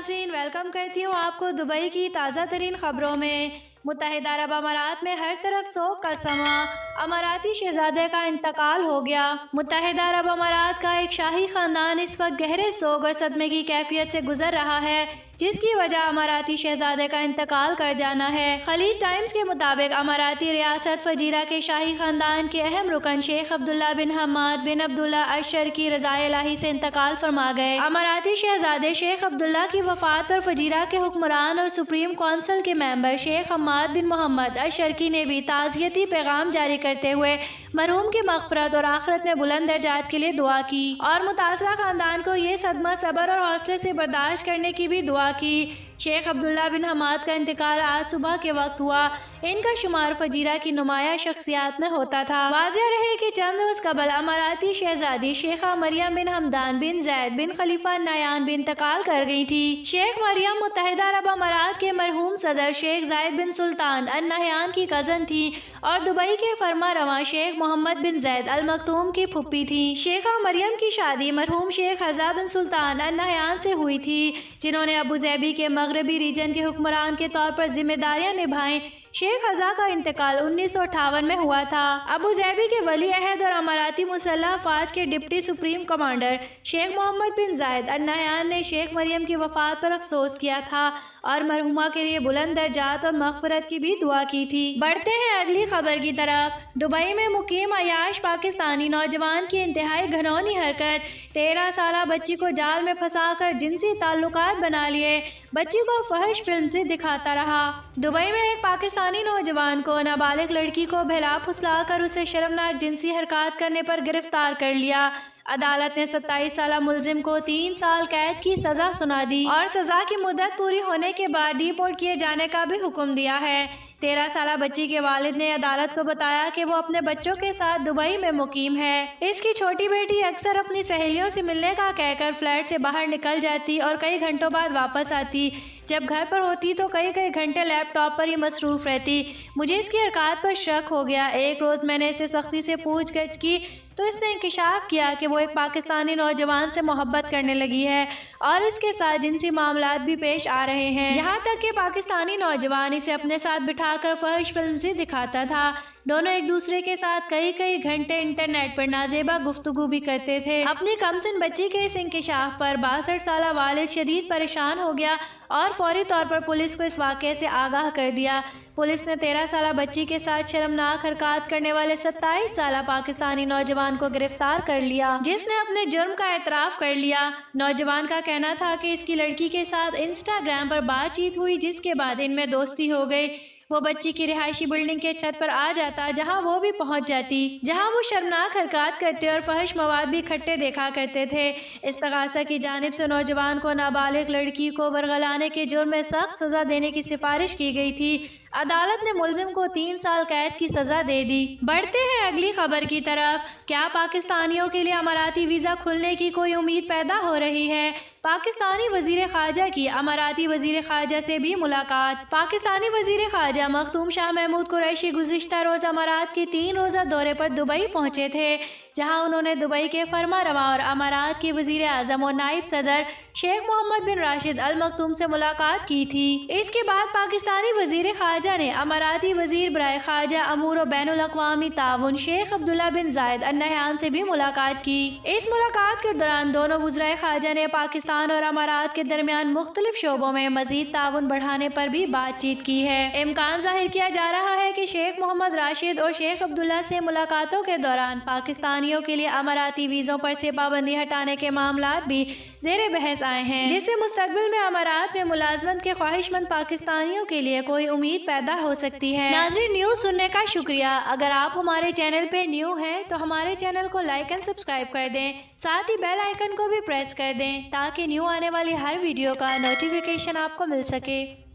नाज़रीन, वेलकम करती हूँ आपको दुबई की ताज़ा तरीन ख़बरों में। मुत्तहिदा अरब अमारात में हर तरफ सोग का समा, अमाराती शहजादे का इंतकाल हो गया। मुत्तहिदा अरब अमारात का एक शाही ख़ानदान इस वक्त गहरे सोग और सदमे की कैफियत से गुजर रहा है, जिसकी वजह अमाराती शहजादे का इंतकाल कर जाना है। खलीज टाइम्स के मुताबिक अमाराती रियासत फजीरा के शाही ख़ानदान के अहम रुकन शेख अब्दुल्ला बिन हम्माद बिन अब्दुल्ला अशर की रज़ाए इलाही से इंतकाल फरमा गए। अमाराती शहजादे शेख अब्दुल्ला की वफात पर फजीरा के हुक्मरान और सुप्रीम कौंसिल के मेंबर शेख हम्माद बिन मोहम्मद अशरकी ने भी ताज़ियती पैगाम जारी करते हुए मरहूम की मग़फ़िरत और आखिरत में बुलंद दर्जात के लिए दुआ की और मुतासरा ख़ानदान को ये सदमा सब्र और हौसले से बर्दाश्त करने की भी दुआ की। शेख अब्दुल्ला बिन हम्माद का इंतकाल आज सुबह के वक्त हुआ। इनका शुमार फजीरा की नुमाया शख्सियात में होता था। वाज़ेह रहे कि चंद रोज़ कबल अमाराती शहजादी शेखा मरियम बिन हमदान बिन जैद बिन खलीफा नयान भी इंतकाल कर गई थी। शेख मरियम मुत्तहिदा अरब अमारात के मरहूम सदर शेख जायद बिन सुल्तान अल नहयान की कज़न थी और दुबई के फरमा रवा शेख मोहम्मद बिन जैद अल मखतूम की फुप्पी थी। शेखा मरियम की शादी मरहूम शेख हज़ा बिन सुल्तान अल नहयान से हुई थी, जिन्होंने अबू ज़ैबी के मगरबी रीजन के हुक्मरान के तौर पर जिम्मेदारियां निभाई। शेख हज़ा का इंतकाल 1958 में हुआ था। अबू ज़ैबी के वली अहद और अमाराती मुसल्लह फ़ौज के deputy supreme commander Sheikh Mohammed bin Zayed Al Nahyan ने शेख मरियम की वफ़ात पर अफसोस किया था और मरहुमा के लिए बुलंद दर्जात और मग़फ़िरत की भी दुआ की थी। बढ़ते हैं अगली खबर की तरफ। दुबई में मुकीम अयाश पाकिस्तानी नौजवान की इंतहाई घिनौनी हरकत, 13 साला बच्ची को जाल में फंसाकर जिनसी ताल्लुकात बना लिए, बच्ची को फहश फिल्म से दिखाता रहा। दुबई में एक पाकिस्तानी नौजवान को नाबालिग लड़की को बहला फुसला कर उसे शर्मनाक जिनसी हरकत करने पर गिरफ्तार कर लिया। अदालत ने 27 साला मुलजिम को 3 साल कैद की सजा सुना दी और सजा की मुद्दत पूरी होने के बाद डिपोर्ट किए जाने का भी हुक्म दिया है। 13 साला बच्ची के वालिद ने अदालत को बताया कि वो अपने बच्चों के साथ दुबई में मुकीम है। इसकी छोटी बेटी अक्सर अपनी सहेलियों से मिलने का कहकर फ्लैट से बाहर निकल जाती और कई घंटों बाद वापस आती। जब घर पर होती तो कई घंटे लैपटॉप पर ही मसरूफ़ रहती। मुझे इसकी हरकत पर शक हो गया। एक रोज़ मैंने इसे सख्ती से पूछगछ की तो इसने इंकिशाफ किया कि वो एक पाकिस्तानी नौजवान से मोहब्बत करने लगी है और इसके साथ जिनसी मामलात भी पेश आ रहे हैं। यहाँ तक कि पाकिस्तानी नौजवान इसे अपने साथ बिठाकर फहश फिल्म से दिखाता था। दोनों एक दूसरे के साथ कई घंटे इंटरनेट पर नाजेबा गुफ्तगू भी करते थे। अपनी कमसिन बच्ची के इस इंकिशाफ पर 62 साला वालिद शदीद परेशान हो गया और फौरी तौर पर पुलिस को इस वाक़े से आगाह कर दिया। पुलिस ने 13 साला बच्ची के साथ शर्मनाक हरकत करने वाले 27 साला पाकिस्तानी नौजवान को गिरफ्तार कर लिया, जिसने अपने जुर्म का एतराफ़ कर लिया। नौजवान का कहना था कि इसकी लड़की के साथ इंस्टाग्राम पर बातचीत हुई, जिसके बाद इनमें दोस्ती हो गई। वो बच्ची की रिहायशी बिल्डिंग के छत पर आ जाता, जहां वो भी पहुंच जाती, जहां वो शर्मनाक हरकत करते और फहश मवाद भी इकट्ठे देखा करते थे। इस्तगासा की जानिब से नौजवान को नाबालिग लड़की को बरगलाने के जुर्म में सख्त सज़ा देने की सिफारिश की गई थी। अदालत ने मुलजिम को 3 साल कैद की सज़ा दे दी। बढ़ते हैं अगली खबर की तरफ। क्या पाकिस्तानियों के लिए अमाराती वीज़ा खुलने की कोई उम्मीद पैदा हो रही है? पाकिस्तानी वज़ीर ख़ारजा की अमाराती वज़ीर ख़ारजा से भी मुलाकात। पाकिस्तानी वज़ीर ख़ारजा मखदूम शाह महमूद कुरैशी गुज़िश्ता रोज़ अमारात के 3 रोज़ा दौरे पर दुबई पहुँचे थे, जहाँ उन्होंने दुबई के फरमा रवा और अमारात के वज़ीर आज़म और नायब सदर शेख मोहम्मद बिन राशिद अल मखदूम से मुलाकात की थी। इसके बाद पाकिस्तानी वज़ीर ख़ारजा ने अमाराती वज़ीर बराए ख़ारजा अमूर और बैनुल अक़वामी ताउन शेख अब्दुल्ला बिन जायद अल नहयान से भी मुलाकात की। इस मुलाकात के दौरान दोनों वज़राए ख़ारजा ने पाकिस्तान और अमारात के दरमियान मुख्तलिफ शोबों में मज़ीद ताउन बढ़ाने पर भी बातचीत की है। इम्कान ज़ाहिर किया जा रहा है कि शेख मोहम्मद राशिद और शेख अब्दुल्ला से मुलाकातों के दौरान पाकिस्तानियों के लिए अमाराती वीज़ों पर से पाबंदी हटाने के मामलात भी ज़ेरे बहस आए हैं, जिससे मुस्तकबिल में अमारात में मुलाजमत के ख्वाहिशमंद पाकिस्तानियों के लिए कोई उम्मीद पैदा हो सकती है। नाज़रीन, न्यूज़ सुनने का शुक्रिया। अगर आप हमारे चैनल पे न्यू हैं तो हमारे चैनल को लाइक एंड सब्सक्राइब कर दें, साथ ही बेल आइकन को भी प्रेस कर दें ताकि न्यू आने वाली हर वीडियो का नोटिफिकेशन आपको मिल सके।